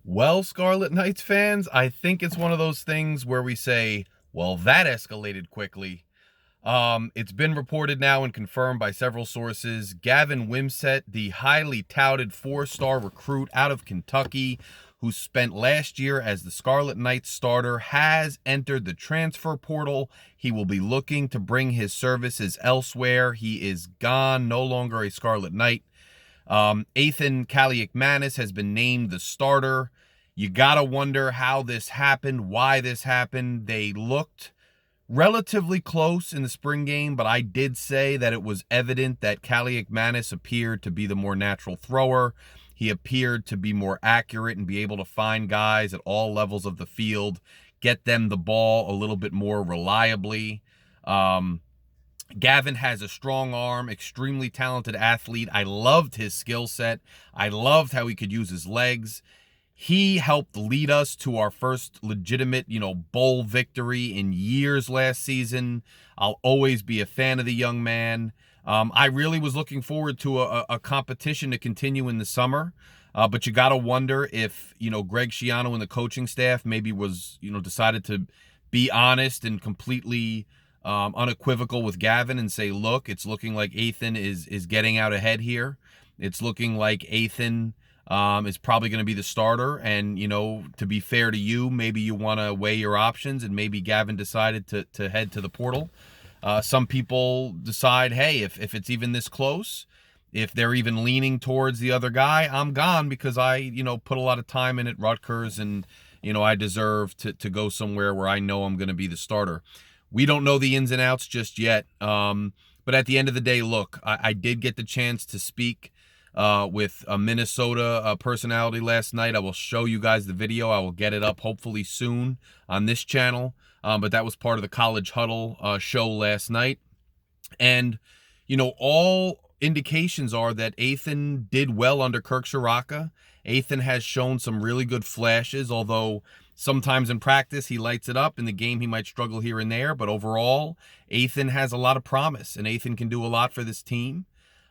Well, Scarlet Knights fans, I think it's one of those things where we say, well, that escalated quickly. It's been reported now and confirmed by several sources. Gavin Wimsatt, the highly touted four-star recruit out of Kentucky, who spent last year as the Scarlet Knights starter, has entered the transfer portal. He will be looking to bring his services elsewhere. He is gone, no longer a Scarlet Knight. Kaliakmanis has been named the starter. You gotta wonder how this happened, why this happened. They looked relatively close in the spring game, but I did say that it was evident that Kaliakmanis appeared to be the more natural thrower. He appeared to be more accurate and be able to find guys at all levels of the field, get them the ball a little bit more reliably. Gavin has a strong arm, extremely talented athlete. I loved his skill set. I loved how he could use his legs. He helped lead us to our first legitimate, bowl victory in years last season. I'll always be a fan of the young man. I really was looking forward to a competition to continue in the summer. But you got to wonder if, Greg Schiano and the coaching staff maybe was, decided to be honest and completely unequivocal with Gavin and say, look, it's looking like Ethan is getting out ahead here. It's looking like Ethan is probably going to be the starter. And, to be fair to you, maybe you want to weigh your options, and maybe Gavin decided to head to the portal. Some people decide, hey, if it's even this close, if they're even leaning towards the other guy, I'm gone because I, put a lot of time in at Rutgers, and, I deserve to go somewhere where I know I'm going to be the starter. We don't know the ins and outs just yet. But at the end of the day, look, I did get the chance to speak with a Minnesota personality last night. I will show you guys the video. I will get it up hopefully soon on this channel. But that was part of the College Huddle show last night. And, all indications are that Ethan did well under Kirk Shiraka. Ethan has shown some really good flashes, although sometimes in practice he lights it up. In the game he might struggle here and there, but overall Ethan has a lot of promise, and Ethan can do a lot for this team.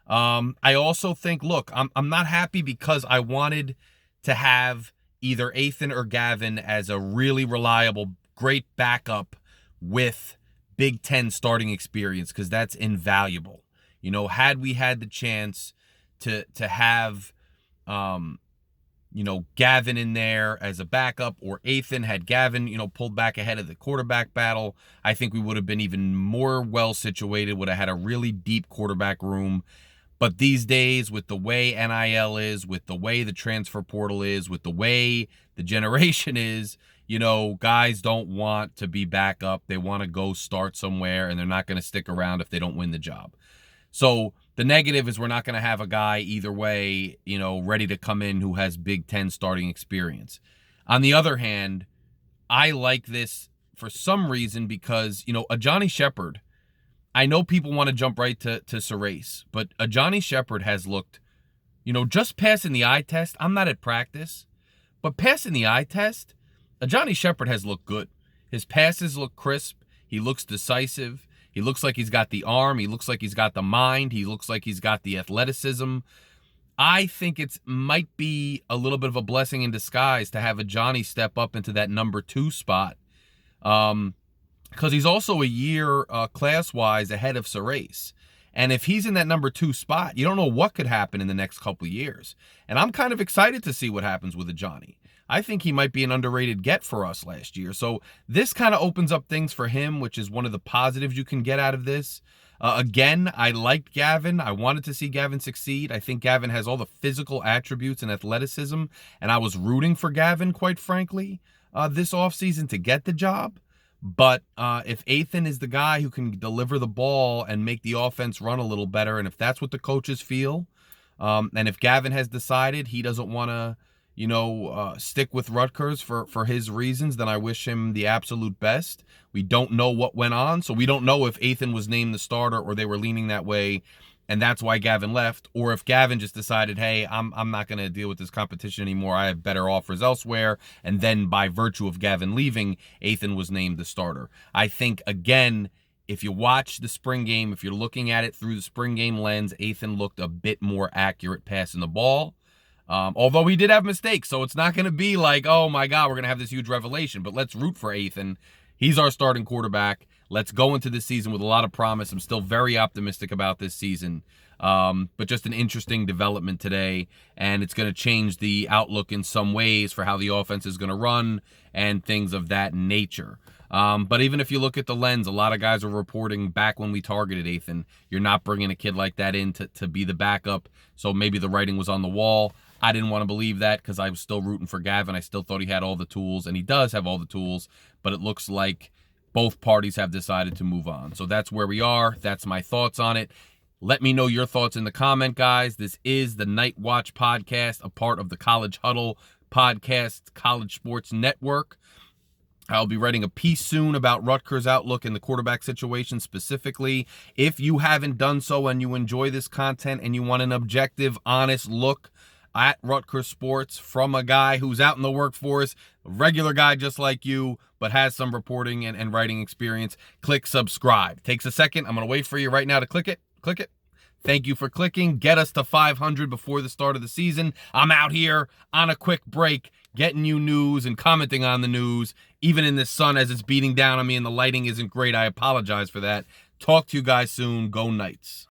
I also think, look, I'm not happy because I wanted to have either Ethan or Gavin as a really reliable, great backup with Big Ten starting experience, because that's invaluable. Had we had the chance to have Gavin in there as a backup, or Ethan had Gavin, pulled back ahead of the quarterback battle, I think we would have been even more well situated, would have had a really deep quarterback room. But these days, with the way NIL is, with the way the transfer portal is, with the way the generation is, guys don't want to be backup. They want to go start somewhere, and they're not going to stick around if they don't win the job. So the negative is we're not going to have a guy either way, ready to come in who has Big Ten starting experience. On the other hand, I like this for some reason because, a Johnny Shepard, I know people want to jump right to Serace, but a Johnny Shepard has looked, just passing the eye test. I'm not at practice, but passing the eye test, a Johnny Shepard has looked good. His passes look crisp. He looks decisive. He looks like he's got the arm. He looks like he's got the mind. He looks like he's got the athleticism. I think it might be a little bit of a blessing in disguise to have a Johnny step up into that number 2 spot. Because he's also a year class-wise ahead of Serace. And if he's in that number 2 spot, you don't know what could happen in the next couple of years. And I'm kind of excited to see what happens with a Johnny. I think he might be an underrated get for us last year. So this kind of opens up things for him, which is one of the positives you can get out of this. Again, I liked Gavin. I wanted to see Gavin succeed. I think Gavin has all the physical attributes and athleticism, and I was rooting for Gavin, quite frankly, this offseason to get the job. But if Ethan is the guy who can deliver the ball and make the offense run a little better, and if that's what the coaches feel, and if Gavin has decided he doesn't want to, stick with Rutgers for his reasons, then I wish him the absolute best. We don't know what went on, so we don't know if Ethan was named the starter or they were leaning that way, and that's why Gavin left, or if Gavin just decided, hey, I'm not going to deal with this competition anymore. I have better offers elsewhere, and then by virtue of Gavin leaving, Ethan was named the starter. I think, again, if you watch the spring game, if you're looking at it through the spring game lens, Ethan looked a bit more accurate passing the ball. Although he did have mistakes, so it's not going to be like, oh my God, we're going to have this huge revelation. But let's root for Ethan. He's our starting quarterback. Let's go into this season with a lot of promise. I'm still very optimistic about this season. But just an interesting development today, and it's going to change the outlook in some ways for how the offense is going to run and things of that nature. But even if you look at the lens, a lot of guys are reporting back when we targeted Ethan, you're not bringing a kid like that in to be the backup. So maybe the writing was on the wall. I didn't want to believe that because I was still rooting for Gavin. I still thought he had all the tools, and he does have all the tools, but it looks like both parties have decided to move on. So that's where we are. That's my thoughts on it. Let me know your thoughts in the comment, guys. This is the Night Watch podcast, a part of the College Huddle podcast, College Sports Network. I'll be writing a piece soon about Rutgers' outlook in the quarterback situation specifically. If you haven't done so and you enjoy this content and you want an objective, honest look at Rutgers sports from a guy who's out in the workforce, a regular guy just like you, but has some reporting and writing experience, click subscribe. Takes a second. I'm going to wait for you right now to click it. Click it. Thank you for clicking. Get us to 500 before the start of the season. I'm out here on a quick break, getting you news and commenting on the news, even in this sun as it's beating down on me and the lighting isn't great. I apologize for that. Talk to you guys soon. Go Knights.